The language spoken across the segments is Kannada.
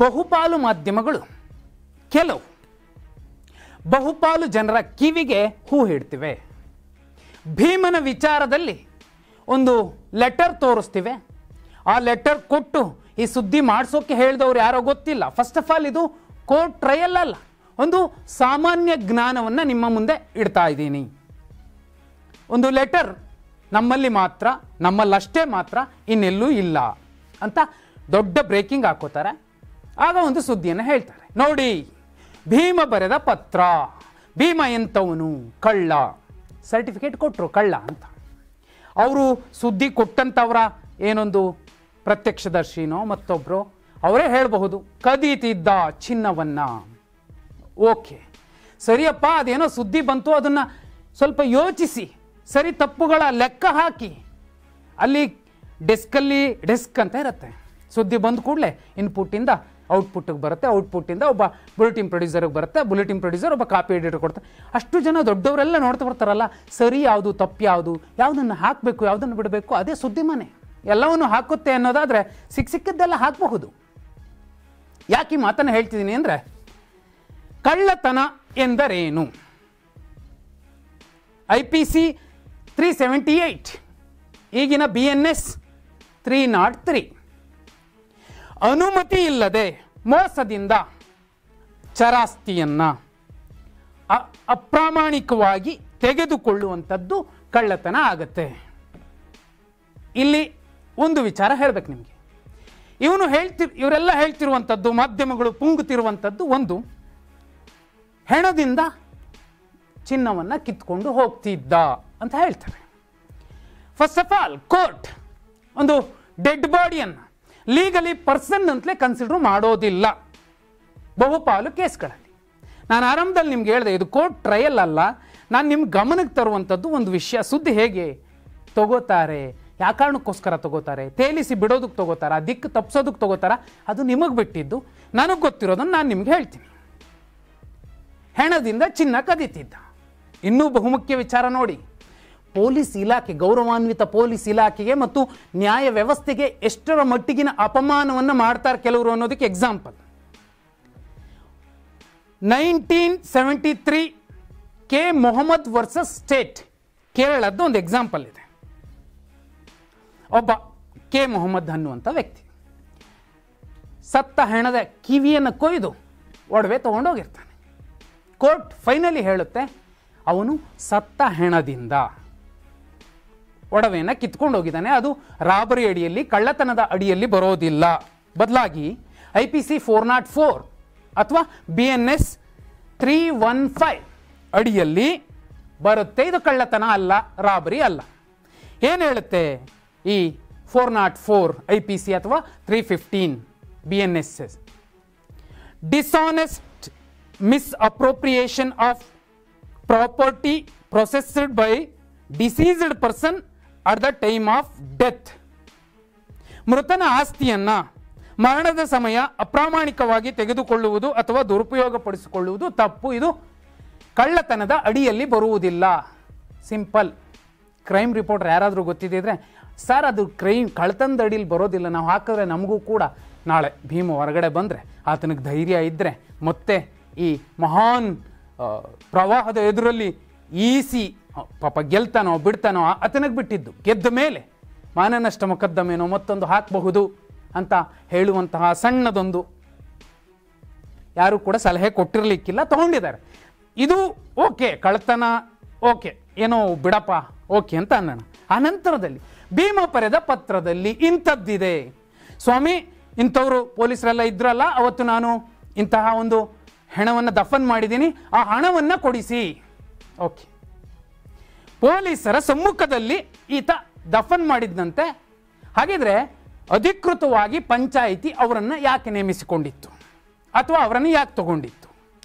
ಬಹುಪಾಲು ಮಾಧ್ಯಮಗಳು ಕೆಲವು ಬಹುಪಾಲು ಜನರ ಕಿವಿಗೆ ಹೂ ಹಿಡ್ತಿವೆ. ಭೀಮನ ವಿಚಾರದಲ್ಲಿ ಒಂದು ಲೆಟರ್ ತೋರಿಸ್ತಿವೆ. ಆ ಲೆಟರ್ ಕೊಟ್ಟು ಈ ಸುದ್ದಿ ಮಾಡಿಸೋಕೆ ಹೇಳಿದವ್ರು ಯಾರೋ ಗೊತ್ತಿಲ್ಲ. ಫಸ್ಟ್ ಆಫ್ ಆಲ್ ಇದು ಕೋರ್ಟ್ ಟ್ರಯಲ್ ಅಲ್ಲ, ಒಂದು ಸಾಮಾನ್ಯ ಜ್ಞಾನವನ್ನು ನಿಮ್ಮ ಮುಂದೆ ಇಡ್ತಾ ಇದ್ದೀನಿ. ಒಂದು ಲೆಟರ್ ನಮ್ಮಲ್ಲಿ ಮಾತ್ರ, ನಮ್ಮಲ್ಲಷ್ಟೇ ಮಾತ್ರ, ಇನ್ನೆಲ್ಲೂ ಇಲ್ಲ ಅಂತ ದೊಡ್ಡ ಬ್ರೇಕಿಂಗ್ ಹಾಕೋತಾರೆ. ಆಗ ಒಂದು ಸುದ್ದಿಯನ್ನು ಹೇಳ್ತಾರೆ. ನೋಡಿ, ಭೀಮ ಬರೆದ ಪತ್ರ, ಭೀಮ ಎಂಥವನು, ಕಳ್ಳ, ಸರ್ಟಿಫಿಕೇಟ್ ಕೊಟ್ಟರು ಕಳ್ಳ ಅಂತ. ಅವರು ಸುದ್ದಿ ಕೊಟ್ಟಂಥವ್ರ ಏನೊಂದು ಪ್ರತ್ಯಕ್ಷದರ್ಶಿನೋ ಮತ್ತೊಬ್ಬರು ಅವರೇ ಹೇಳಬಹುದು, ಕದೀತಿದ್ದ ಚಿನ್ನವನ್ನು. ಓಕೆ, ಸರಿಯಪ್ಪ, ಅದೇನೋ ಸುದ್ದಿ ಬಂತು, ಅದನ್ನು ಸ್ವಲ್ಪ ಯೋಚಿಸಿ ಸರಿ ತಪ್ಪುಗಳ ಲೆಕ್ಕ ಹಾಕಿ. ಅಲ್ಲಿ ಡೆಸ್ಕ್ ಅಂತ ಇರುತ್ತೆ. ಸುದ್ದಿ ಬಂದ ಕೂಡಲೇ ಇನ್ಪುಟ್ಟಿಂದ ಔಟ್ಪುಟ್ಟಿಗೆ ಬರುತ್ತೆ, ಔಟ್ಪುಟ್ಟಿಂದ ಒಬ್ಬ ಬುಲೆಟಿನ್ ಪ್ರೊಡ್ಯೂಸರ್ಗೆ ಬರುತ್ತೆ, ಬುಲೆಟಿನ್ ಪ್ರೊಡ್ಯೂಸರ್ ಒಬ್ಬ ಕಾಪಿ ಎಡಿಟರ್ ಕೊಡ್ತಾರೆ. ಅಷ್ಟು ಜನ ದೊಡ್ಡವರೆಲ್ಲ ನೋಡ್ತಾ ಬರ್ತಾರಲ್ಲ, ಸರಿ ಯಾವುದು ತಪ್ಪು ಯಾವುದು, ಯಾವುದನ್ನು ಹಾಕಬೇಕು ಯಾವುದನ್ನು ಬಿಡಬೇಕು, ಅದೇ ಸುದ್ದಿ ಮನೆ. ಎಲ್ಲವನ್ನು ಹಾಕುತ್ತೆ ಅನ್ನೋದಾದರೆ ಸಿಕ್ಕಿದ್ದೆಲ್ಲ ಹಾಕಬಹುದು. ಯಾಕೆ ಈ ಮಾತನ್ನು ಹೇಳ್ತಿದ್ದೀನಿ ಅಂದರೆ, ಕಳ್ಳತನ ಎಂದರೇನು? IPC 378, ಈಗಿನ BNS 303, ಅನುಮತಿ ಇಲ್ಲದೆ ಮೋಸದಿಂದ ಚರಾಸ್ತಿಯನ್ನು ಅಪ್ರಾಮಾಣಿಕವಾಗಿ ತೆಗೆದುಕೊಳ್ಳುವಂಥದ್ದು ಕಳ್ಳತನ ಆಗತ್ತೆ. ಇಲ್ಲಿ ಒಂದು ವಿಚಾರ ಹೇಳಬೇಕು ನಿಮಗೆ. ಇವರೆಲ್ಲ ಹೇಳ್ತಿರುವಂಥದ್ದು, ಮಾಧ್ಯಮಗಳು ಪುಂಗುತ್ತಿರುವಂಥದ್ದು, ಒಂದು ಹೆಣದಿಂದ ಚಿನ್ನವನ್ನು ಕಿತ್ಕೊಂಡು ಹೋಗ್ತಿದ್ದ ಅಂತ ಹೇಳ್ತಾರೆ. ಫಸ್ಟ್ ಆಫ್ ಆಲ್, ಕೋರ್ಟ್ ಒಂದು ಡೆಡ್ ಬಾಡಿಯನ್ನು ಲೀಗಲಿ ಪರ್ಸನ್ ಅಂತಲೇ ಕನ್ಸಿಡರ್ ಮಾಡೋದಿಲ್ಲ ಬಹುಪಾಲು ಕೇಸ್ಗಳಲ್ಲಿ. ನಾನು ಆರಂಭದಲ್ಲಿ ನಿಮ್ಗೆ ಹೇಳಿದೆ, ಇದು ಕೋರ್ಟ್ ಟ್ರಯಲ್ ಅಲ್ಲ. ನಾನು ನಿಮ್ಗೆ ಗಮನಕ್ಕೆ ತರುವಂಥದ್ದು ಒಂದು ವಿಷಯ, ಸುದ್ದಿ ಹೇಗೆ ತಗೋತಾರೆ, ಯಾವ ಕಾರಣಕ್ಕೋಸ್ಕರ ತಗೋತಾರೆ, ತೇಲಿಸಿ ಬಿಡೋದಕ್ಕೆ ತಗೋತಾರ, ದಿಕ್ಕು ತಪ್ಪಿಸೋದಕ್ಕೆ ತಗೋತಾರ, ಅದು ನಿಮಗೆ ಬಿಟ್ಟಿದ್ದು. ನನಗೆ ಗೊತ್ತಿರೋದನ್ನು ನಾನು ನಿಮ್ಗೆ ಹೇಳ್ತೀನಿ. ಹೆಣದಿಂದ ಚಿನ್ನ ಕದೀತಿದ್ದ. ಇನ್ನೂ ಬಹುಮುಖ್ಯ ವಿಚಾರ ನೋಡಿ, ಪೊಲೀಸ್ ಇಲಾಖೆ, ಗೌರವಾನ್ವಿತ ಪೊಲೀಸ್ ಇಲಾಖೆಗೆ ಮತ್ತು ನ್ಯಾಯ ವ್ಯವಸ್ಥೆಗೆ ಎಷ್ಟರ ಮಟ್ಟಿಗಿನ ಅಪಮಾನವನ್ನು ಮಾಡ್ತಾರೆ ಕೆಲವರು ಅನ್ನೋದಕ್ಕೆ example, 1973 K Mohammed versus state, ಕೇರಳದ್ದು ಒಂದು ಎಕ್ಸಾಂಪಲ್ ಇದೆ. ಒಬ್ಬ ಕೆ ಮೊಹಮ್ಮದ್ ಅನ್ನುವಂಥ ವ್ಯಕ್ತಿ ಸತ್ತ ಹೆಣದ ಕಿವಿಯನ್ನು ಕೊಯ್ದು ಒಡವೆ ತಗೊಂಡೋಗಿರ್ತಾನೆ. ಕೋರ್ಟ್ ಫೈನಲಿ ಹೇಳುತ್ತೆ, ಅವನು ಸತ್ತ ಹೆಣದಿಂದ ಒಡವೆಯನ್ನು ಕಿತ್ಕೊಂಡು ಹೋಗಿದ್ದಾನೆ, ಅದು ರಾಬರಿ ಅಡಿಯಲ್ಲಿ, ಕಳ್ಳತನದ ಅಡಿಯಲ್ಲಿ ಬರೋದಿಲ್ಲ. ಬದಲಾಗಿ IPC 404 ಅಥವಾ BNS 315 ಅಡಿಯಲ್ಲಿ ಬರುತ್ತೆ. ಇದು ಕಳ್ಳತನ ಅಲ್ಲ, ರಾಬರಿ ಅಲ್ಲ. ಏನು ಹೇಳುತ್ತೆ ಈ 404 IPC ಅಥವಾ 315 BNS? Dishonest misappropriation of property possessed by deceased person at the time of death. ಮೃತನ ಆಸ್ತಿಯನ್ನು ಮರಣದ ಸಮಯ ಅಪ್ರಾಮಾಣಿಕವಾಗಿ ತೆಗೆದುಕೊಳ್ಳುವುದು ಅಥವಾ ದುರುಪಯೋಗಪಡಿಸಿಕೊಳ್ಳುವುದು ತಪ್ಪು. ಇದು ಕಳ್ಳತನದ ಅಡಿಯಲ್ಲಿ ಬರುವುದಿಲ್ಲ. ಸಿಂಪಲ್. ಕ್ರೈಮ್ ರಿಪೋರ್ಟರ್ ಯಾರಾದರೂ ಗೊತ್ತಿದ್ದರೆ, ಸರ್ ಅದು ಕಳ್ಳತನದ ಅಡಿಯಲ್ಲಿ ಬರೋದಿಲ್ಲ, ನಾವು ಹಾಕಿದ್ರೆ ನಮಗೂ ಕೂಡ ನಾಳೆ ಭೀಮ ಹೊರಗಡೆ ಬಂದರೆ ಆತನಿಗೆ ಧೈರ್ಯ ಇದ್ದರೆ ಮತ್ತೆ ಈ ಮಹಾನ್ ಪ್ರವಾಹದ ಎದುರಲ್ಲಿ ಈಸಿ ಪಾಪ ಗೆಲ್ತಾನೋ ಬಿಡ್ತಾನೋ, ಆತನಿಗೆ ಬಿಟ್ಟಿದ್ದು, ಗೆದ್ದ ಮೇಲೆ ಮಾನನಷ್ಟ ಮೊಕದ್ದಮೇನೋ ಮತ್ತೊಂದು ಹಾಕಬಹುದು ಅಂತ ಹೇಳುವಂತಹ ಸಣ್ಣದೊಂದು ಯಾರು ಕೂಡ ಸಲಹೆ ಕೊಟ್ಟಿರಲಿಕ್ಕಿಲ್ಲ, ತಗೊಂಡಿದ್ದಾರೆ. ಇದು ಓಕೆ, ಕಳ್ಳತನ ಓಕೆ, ಏನೋ ಬಿಡಪ್ಪ ಓಕೆ ಅಂತ ಅನ್ನೋಣ. ಆ ನಂತರದಲ್ಲಿ ಭೀಮ ಬರೆದ ಪತ್ರದಲ್ಲಿ ಇಂಥದ್ದಿದೆ, ಸ್ವಾಮಿ ಇಂಥವರು ಪೊಲೀಸರೆಲ್ಲ ಇದ್ರಲ್ಲ, ಅವತ್ತು ನಾನು ಇಂತಹ ಒಂದು ಹೆಣವನ್ನು ದಫನ್ ಮಾಡಿದ್ದೀನಿ, ಆ ಹಣವನ್ನು ಕೊಡಿಸಿ. ಓಕೆ, ಪೊಲೀಸರ ಸಮ್ಮುಖದಲ್ಲಿ ಈತ ದಫನ್ ಮಾಡಿದ್ದಂತೆ. ಹಾಗಿದ್ರೆ ಅಧಿಕೃತವಾಗಿ ಪಂಚಾಯಿತಿ ಅವರನ್ನು ಯಾಕೆ ನೇಮಿಸಿಕೊಂಡಿತ್ತು ಅಥವಾ ಅವರನ್ನು ಯಾಕೆ ತಗೊಂಡಿತ್ತು?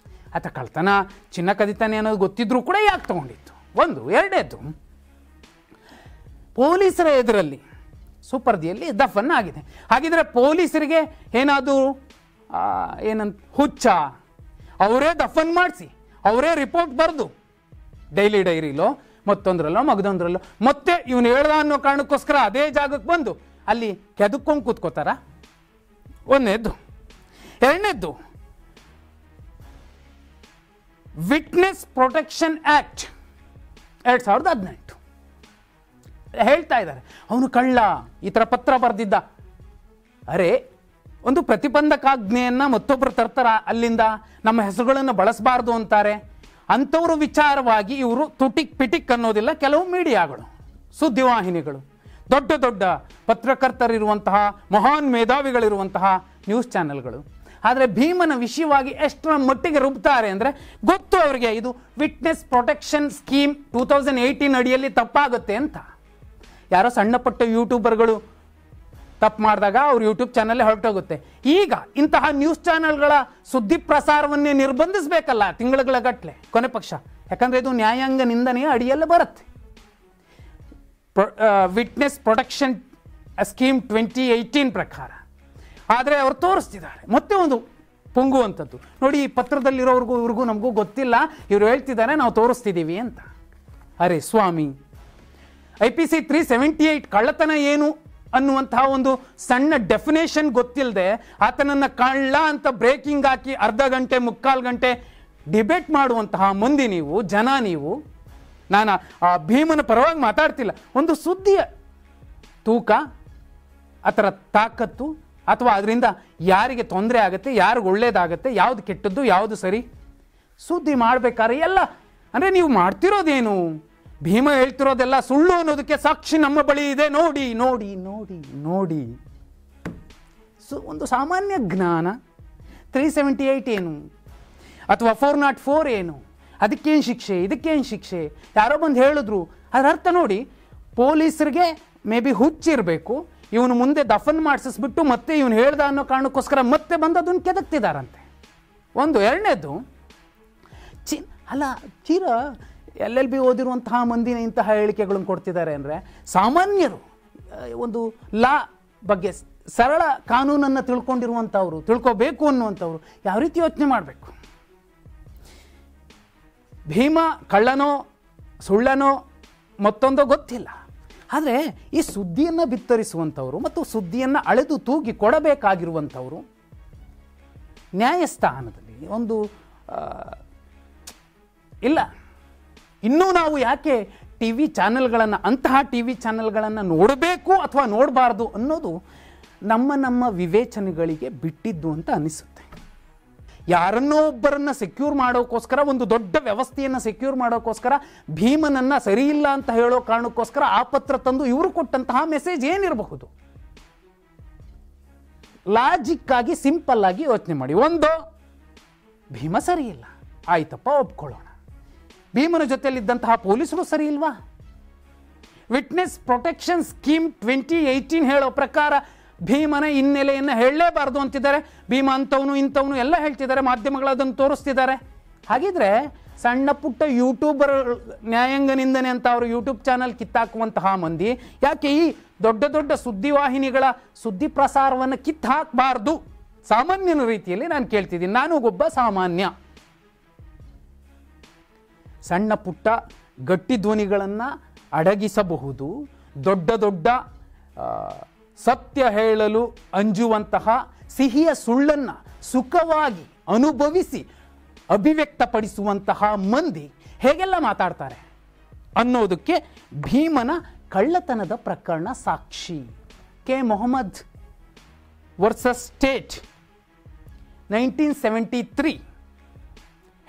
ಆತ ಕಳ್ತನ ಚಿನ್ನ ಕದಿತಾನೆ ಅನ್ನೋದು ಗೊತ್ತಿದ್ರೂ ಕೂಡ ಯಾಕೆ ತಗೊಂಡಿತ್ತು? ಒಂದು. ಎರಡೇದು, ಪೊಲೀಸರ ಎದುರಲ್ಲಿ ಸುಪರ್ದಿಯಲ್ಲಿ ದಫನ್ ಆಗಿದೆ. ಹಾಗಿದ್ರೆ ಪೊಲೀಸರಿಗೆ ಏನಾದರೂ ಏನಂತ ಹುಚ್ಚ? ಅವರೇ ದಫನ್ ಮಾಡಿಸಿ, ಅವರೇ ರಿಪೋರ್ಟ್ ಬರೆದು ಡೈಲಿ ಡೈರಿಲೋ ಮತ್ತೊಂದರಲ್ಲೋ ಮಗದೊಂದರಲ್ಲೋ ಮತ್ತೆ ಇವನು ಹೇಳ್ದ ಅನ್ನೋ ಕಾರಣಕ್ಕೋಸ್ಕರ ಅದೇ ಜಾಗಕ್ಕೆ ಬಂದು ಅಲ್ಲಿ ಕೆದಕ್ಕೊಂಡು ಕೂತ್ಕೋತಾರ? ಒಂದನೇದು. ಎರಡನೇದ್ದು ವಿಟ್ನೆಸ್ ಪ್ರೊಟೆಕ್ಷನ್ ಆಕ್ಟ್ 2018 ಹೇಳ್ತಾ ಇದ್ದಾರೆ ಅವನು ಕಳ್ಳ, ಈ ಥರ ಪತ್ರ ಬರೆದಿದ್ದ. ಅರೆ, ಒಂದು ಪ್ರತಿಬಂಧಕಾಜ್ಞೆಯನ್ನು ಮತ್ತೊಬ್ಬರು ತರ್ತಾರ, ಅಲ್ಲಿಂದ ನಮ್ಮ ಹೆಸರುಗಳನ್ನು ಬಳಸಬಾರ್ದು ಅಂತಾರೆ. ಅಂಥವ್ರ ವಿಚಾರವಾಗಿ ಇವರು ತುಟಿಕ್ ಪಿಟಿಕ್ ಅನ್ನೋದಿಲ್ಲ. ಕೆಲವು ಮೀಡಿಯಾಗಳು, ಸುದ್ದಿವಾಹಿನಿಗಳು, ದೊಡ್ಡ ದೊಡ್ಡ ಪತ್ರಕರ್ತರಿರುವಂತಹ, ಮಹಾನ್ ಮೇಧಾವಿಗಳಿರುವಂತಹ ನ್ಯೂಸ್ ಚಾನೆಲ್ಗಳು. ಆದರೆ ಭೀಮನ ವಿಷಯವಾಗಿ ಎಷ್ಟರ ಮಟ್ಟಿಗೆ ರುಬ್ತಾರೆ ಅಂದರೆ, ಗೊತ್ತು ಅವರಿಗೆ ಇದು ವಿಟ್ನೆಸ್ ಪ್ರೊಟೆಕ್ಷನ್ ಸ್ಕೀಮ್ 2018 ಅಡಿಯಲ್ಲಿ ತಪ್ಪಾಗುತ್ತೆ ಅಂತ. ಯಾರೋ ಸಣ್ಣ ಪುಟ್ಟ ಯೂಟ್ಯೂಬರ್ಗಳು ತಪ್ಪು ಮಾಡಿದಾಗ ಅವ್ರ ಯೂಟ್ಯೂಬ್ ಚಾನಲ್ಲೇ ಹೊರಟೋಗುತ್ತೆ. ಈಗ ಇಂತಹ ನ್ಯೂಸ್ ಚಾನೆಲ್ಗಳ ಸುದ್ದಿ ಪ್ರಸಾರವನ್ನೇ ನಿರ್ಬಂಧಿಸಬೇಕಲ್ಲ ತಿಂಗಳುಗಳ ಗಟ್ಟಲೆ, ಕೊನೆ ಪಕ್ಷ. ಯಾಕಂದರೆ ಇದು ನ್ಯಾಯಾಂಗ ನಿಂದನೆಯ ಅಡಿಯಲ್ಲೇ ಬರುತ್ತೆ. ವಿಟ್ನೆಸ್ ಪ್ರೊಟೆಕ್ಷನ್ ಸ್ಕೀಮ್ 2018 ಪ್ರಕಾರ. ಆದರೆ ಅವರು ತೋರಿಸ್ತಿದ್ದಾರೆ ಮತ್ತೆ ಒಂದು ಪೊಂಗುವಂಥದ್ದು. ನೋಡಿ, ಈ ಪತ್ರದಲ್ಲಿರೋರ್ಗೂ ಇವ್ರಿಗೂ ನಮಗೂ ಗೊತ್ತಿಲ್ಲ, ಇವರು ಹೇಳ್ತಿದ್ದಾರೆ ನಾವು ತೋರಿಸ್ತಿದ್ದೀವಿ ಅಂತ. ಅರೆ ಸ್ವಾಮಿ, IPC 378 ಕಳ್ಳತನ ಏನು ಅನ್ನುವಂತಹ ಒಂದು ಸಣ್ಣ ಡೆಫಿನೇಷನ್ ಗೊತ್ತಿಲ್ಲದೆ ಆತನನ್ನು ಕಳ್ಳ ಅಂತ ಬ್ರೇಕಿಂಗ್ ಹಾಕಿ ಅರ್ಧ ಗಂಟೆ ಮುಕ್ಕಾಲು ಗಂಟೆ ಡಿಬೇಟ್ ಮಾಡುವಂತಹ ಮಂದಿ ನೀವು, ಜನ ನೀವು. ನಾನು ಆ ಭೀಮನ ಪರವಾಗಿ ಮಾತಾಡ್ತಿಲ್ಲ. ಒಂದು ಸುದ್ದಿಯ ತೂಕ, ಅದರ ತಾಕತ್ತು, ಅಥವಾ ಅದರಿಂದ ಯಾರಿಗೆ ತೊಂದರೆ ಆಗುತ್ತೆ, ಯಾರಿಗೆ ಒಳ್ಳೇದಾಗುತ್ತೆ, ಯಾವುದು ಕೆಟ್ಟದ್ದು, ಯಾವುದು ಸರಿ, ಸುದ್ದಿ ಮಾಡಬೇಕಾದ್ರೆ ಎಲ್ಲ ಅಂದರೆ ನೀವು ಮಾಡ್ತಿರೋದೇನು? ಭೀಮ ಹೇಳ್ತಿರೋದೆಲ್ಲ ಸುಳ್ಳು ಅನ್ನೋದಕ್ಕೆ ಸಾಕ್ಷಿ ನಮ್ಮ ಬಳಿ ಇದೆ, ನೋಡಿ ನೋಡಿ ನೋಡಿ ನೋಡಿ. ಒಂದು ಸಾಮಾನ್ಯ ಜ್ಞಾನ. 378 ಏನು, ಅಥವಾ 404 ಏನು, ಅದಕ್ಕೇನು ಶಿಕ್ಷೆ, ಇದಕ್ಕೇನು ಶಿಕ್ಷೆ, ಯಾರೋ ಬಂದು ಹೇಳಿದ್ರು. ಅದರ ಅರ್ಥ ನೋಡಿ, ಪೊಲೀಸರಿಗೆ ಮೇ ಬಿ ಹುಚ್ಚಿರಬೇಕು, ಇವನು ಮುಂದೆ ದಫನ್ ಮಾಡಿಸಿಸ್ಬಿಟ್ಟು ಮತ್ತೆ ಇವನು ಹೇಳ್ದ ಅನ್ನೋ ಕಾರಣಕ್ಕೋಸ್ಕರ ಮತ್ತೆ ಬಂದು ಅದನ್ನು ಕೆದಕ್ತಿದ್ದಾರಂತೆ. ಒಂದು. ಎರಡನೇದು, ಚೀರ LLB ಓದಿರುವಂತಹ ಮಂದಿನ ಇಂತಹ ಹೇಳಿಕೆಗಳನ್ನು ಕೊಡ್ತಿದ್ದಾರೆ ಅಂದರೆ, ಸಾಮಾನ್ಯರು ಒಂದು ಲಾ ಬಗ್ಗೆ, ಸರಳ ಕಾನೂನನ್ನು ತಿಳ್ಕೊಂಡಿರುವಂಥವ್ರು, ತಿಳ್ಕೋಬೇಕು ಅನ್ನುವಂಥವ್ರು ಯಾವ ರೀತಿ ಯೋಚನೆ ಮಾಡಬೇಕು? ಭೀಮ ಕಳ್ಳನೋ ಸುಳ್ಳನೋ ಮತ್ತೊಂದೋ ಗೊತ್ತಿಲ್ಲ, ಆದರೆ ಈ ಸುದ್ದಿಯನ್ನು ಬಿತ್ತರಿಸುವಂಥವ್ರು ಮತ್ತು ಸುದ್ದಿಯನ್ನು ಅಳೆದು ತೂಗಿ ಕೊಡಬೇಕಾಗಿರುವಂಥವ್ರು ನ್ಯಾಯಸ್ಥಾನದಲ್ಲಿ ಒಂದು ಇಲ್ಲ. ಇನ್ನೂ ನಾವು ಯಾಕೆ TV ಚಾನೆಲ್ಗಳನ್ನು, ಅಂತಹ TV ಚಾನೆಲ್ಗಳನ್ನು ನೋಡಬೇಕು ಅಥವಾ ನೋಡಬಾರ್ದು ಅನ್ನೋದು ನಮ್ಮ ವಿವೇಚನೆಗಳಿಗೆ ಬಿಟ್ಟಿದ್ದು ಅಂತ ಅನಿಸುತ್ತೆ. ಯಾರನ್ನೋ ಒಬ್ಬರನ್ನು ಸೆಕ್ಯೂರ್ ಮಾಡೋಕ್ಕೋಸ್ಕರ, ಒಂದು ದೊಡ್ಡ ವ್ಯವಸ್ಥೆಯನ್ನು ಸೆಕ್ಯೂರ್ ಮಾಡೋಕ್ಕೋಸ್ಕರ, ಭೀಮನನ್ನು ಸರಿಯಿಲ್ಲ ಅಂತ ಹೇಳೋ ಕಾರಣಕ್ಕೋಸ್ಕರ ಆ ಪತ್ರ ತಂದು ಇವರು ಕೊಟ್ಟಂತಹ ಮೆಸೇಜ್ ಏನಿರಬಹುದು? ಲಾಜಿಕ್ ಆಗಿ, ಸಿಂಪಲ್ ಆಗಿ ಯೋಚನೆ ಮಾಡಿ. ಒಂದು, ಭೀಮ ಸರಿ ಇಲ್ಲ, ಆಯ್ತಪ್ಪ ಒಪ್ಕೊಳ್ಳೋಣ. ಭೀಮನ ಜೊತೆಯಲ್ಲಿದ್ದಂತಹ ಪೊಲೀಸರು ಸರಿ ಇಲ್ವಾ? ವಿಟ್ನೆಸ್ ಪ್ರೊಟೆಕ್ಷನ್ ಸ್ಕೀಮ್ 2018 ಹೇಳೋ ಪ್ರಕಾರ ಭೀಮನ ಹಿನ್ನೆಲೆಯನ್ನು ಹೇಳಲೇಬಾರ್ದು ಅಂತಿದ್ದಾರೆ. ಭೀಮ ಅಂಥವನು ಇಂಥವನು ಎಲ್ಲ ಹೇಳ್ತಿದ್ದಾರೆ, ಮಾಧ್ಯಮಗಳು ಅದನ್ನು ತೋರಿಸ್ತಿದ್ದಾರೆ. ಹಾಗಿದ್ರೆ ಸಣ್ಣ ಪುಟ್ಟ ಯೂಟ್ಯೂಬರ್ ನ್ಯಾಯಾಂಗ ನಿಂದನೆ ಅಂತ ಅವರು ಯೂಟ್ಯೂಬ್ ಚಾನಲ್ ಕಿತ್ತಾಕುವಂತಹ ಮಂದಿ ಯಾಕೆ ಈ ದೊಡ್ಡ ದೊಡ್ಡ ಸುದ್ದಿವಾಹಿನಿಗಳ ಸುದ್ದಿ ಪ್ರಸಾರವನ್ನು ಕಿತ್ತಾಕಬಾರ್ದು? ಸಾಮಾನ್ಯನ ರೀತಿಯಲ್ಲಿ ನಾನು ಕೇಳ್ತಿದ್ದೀನಿ. ನಾನು ಒಬ್ಬ ಸಾಮಾನ್ಯ. ಸಣ್ಣ ಪುಟ್ಟ ಗಟ್ಟಿ ಧ್ವನಿಗಳನ್ನು ಅಡಗಿಸಬಹುದು, ದೊಡ್ಡ ದೊಡ್ಡ ಸತ್ಯ ಹೇಳಲು ಅಂಜುವಂತಹ ಸಿಹಿಯ ಸುಳ್ಳನ್ನು ಸುಖವಾಗಿ ಅನುಭವಿಸಿ ಅಭಿವ್ಯಕ್ತಪಡಿಸುವಂತಹ ಮಂದಿ ಹೇಗೆಲ್ಲ ಮಾತಾಡ್ತಾರೆ ಅನ್ನೋದಕ್ಕೆ ಭೀಮನ ಕಳ್ಳತನದ ಪ್ರಕರಣ ಸಾಕ್ಷಿ. ಕೆ ಮೊಹಮ್ಮದ್ ವರ್ಸಸ್ ಸ್ಟೇಟ್ 1973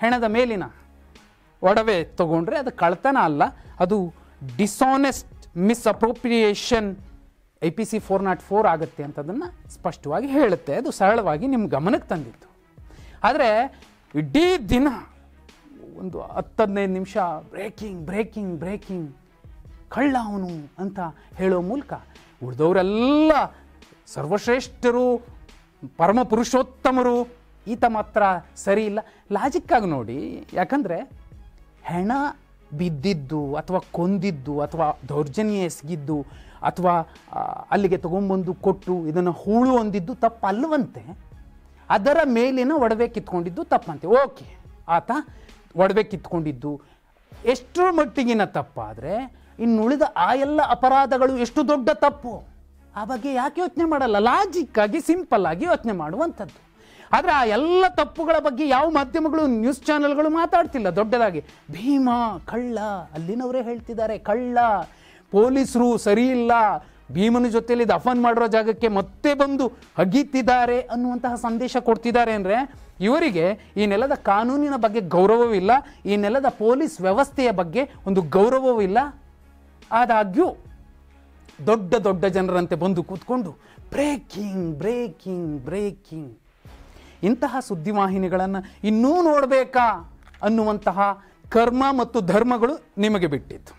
ಹೆಣದ ಮೇಲಿನ ಒಡವೆ ತಗೊಂಡ್ರೆ ಅದು ಕಳ್ಳತನ ಅಲ್ಲ, ಅದು ಡಿಸಾನೆಸ್ಟ್ ಮಿಸ್ಅಪ್ರೋಪ್ರಿಯೇಷನ್ IPC 404 ಆಗುತ್ತೆ ಅಂತದನ್ನು ಸ್ಪಷ್ಟವಾಗಿ ಹೇಳುತ್ತೆ. ಅದು ಸರಳವಾಗಿ ನಿಮ್ಮ ಗಮನಕ್ಕೆ ತಂದಿತ್ತು. ಆದರೆ ಇಡೀ ದಿನ ಒಂದು 10-15 ನಿಮಿಷ ಬ್ರೇಕಿಂಗ್ ಬ್ರೇಕಿಂಗ್ ಬ್ರೇಕಿಂಗ್, ಕಳ್ಳ ಅವನು ಅಂತ ಹೇಳೋ ಮೂಲಕ ಉಳಿದವರೆಲ್ಲ ಸರ್ವಶ್ರೇಷ್ಠರು, ಪರಮ ಪುರುಷೋತ್ತಮರು, ಈತ ಮಾತ್ರ ಸರಿ ಇಲ್ಲ. ಲಾಜಿಕ್ಕಾಗಿ ನೋಡಿ. ಯಾಕಂದರೆ ಹೆಣ ಬಿದ್ದಿದ್ದು ಅಥವಾ ಕೊಂದಿದ್ದು ಅಥವಾ ದೌರ್ಜನ್ಯ ಎಸಗಿದ್ದು ಅಥವಾ ಅಲ್ಲಿಗೆ ತೊಗೊಂಬಂದು ಕೊಟ್ಟು ಇದನ್ನು ಹೂಳು ಹೊಂದಿದ್ದು ತಪ್ಪಲ್ಲವಂತೆ. ಅದರ ಮೇಲಿನ ಒಡವೆ ಕಿತ್ಕೊಂಡಿದ್ದು ತಪ್ಪಂತೆ. ಓಕೆ, ಆತ ಒಡವೆ ಕಿತ್ಕೊಂಡಿದ್ದು ಎಷ್ಟರ ಮಟ್ಟಿಗಿನ ತಪ್ಪಾದರೆ ಇನ್ನುಳಿದ ಆ ಎಲ್ಲ ಅಪರಾಧಗಳು ಎಷ್ಟು ದೊಡ್ಡ ತಪ್ಪು ಆ ಬಗ್ಗೆ ಯಾಕೆ ಯೋಚನೆ ಮಾಡಲ್ಲ? ಲಾಜಿಕ್ಕಾಗಿ ಸಿಂಪಲ್ ಆಗಿ ಯೋಚನೆ ಮಾಡುವಂಥದ್ದು. ಆದರೆ ಆ ಎಲ್ಲ ತಪ್ಪುಗಳ ಬಗ್ಗೆ ಯಾವ ಮಾಧ್ಯಮಗಳು, ನ್ಯೂಸ್ ಚಾನೆಲ್ಗಳು ಮಾತಾಡ್ತಿಲ್ಲ ದೊಡ್ಡದಾಗಿ. ಭೀಮಾ ಕಳ್ಳ, ಅಲ್ಲಿನವರೇ ಹೇಳ್ತಿದ್ದಾರೆ ಕಳ್ಳ, ಪೊಲೀಸರು ಸರಿ ಇಲ್ಲ, ಭೀಮನ ಜೊತೆಯಲ್ಲಿ ದಫನ್ ಮಾಡಿರೋ ಜಾಗಕ್ಕೆ ಮತ್ತೆ ಬಂದು ಹಗೀತಿದ್ದಾರೆ ಅನ್ನುವಂತಹ ಸಂದೇಶ ಕೊಡ್ತಿದ್ದಾರೆ. ಅಂದರೆ ಇವರಿಗೆ ಈ ನೆಲದ ಕಾನೂನಿನ ಬಗ್ಗೆ ಗೌರವವಿಲ್ಲ, ಈ ನೆಲದ ಪೊಲೀಸ್ ವ್ಯವಸ್ಥೆಯ ಬಗ್ಗೆ ಒಂದು ಗೌರವವಿಲ್ಲ. ಆದಾಗ್ಯೂ ದೊಡ್ಡ ದೊಡ್ಡ ಜನರಂತೆ ಬಂದು ಕೂತ್ಕೊಂಡು ಬ್ರೇಕಿಂಗ್ ಬ್ರೇಕಿಂಗ್ ಬ್ರೇಕಿಂಗ್ ಇಂತಹ ಸುದ್ದಿವಾಹಿನಿಗಳನ್ನು ಇನ್ನೂ ನೋಡಬೇಕಾ ಅನ್ನುವಂತಹ ಕರ್ಮ ಮತ್ತು ಧರ್ಮಗಳು ನಿಮಗೆ ಬಿಟ್ಟಿತ್ತು.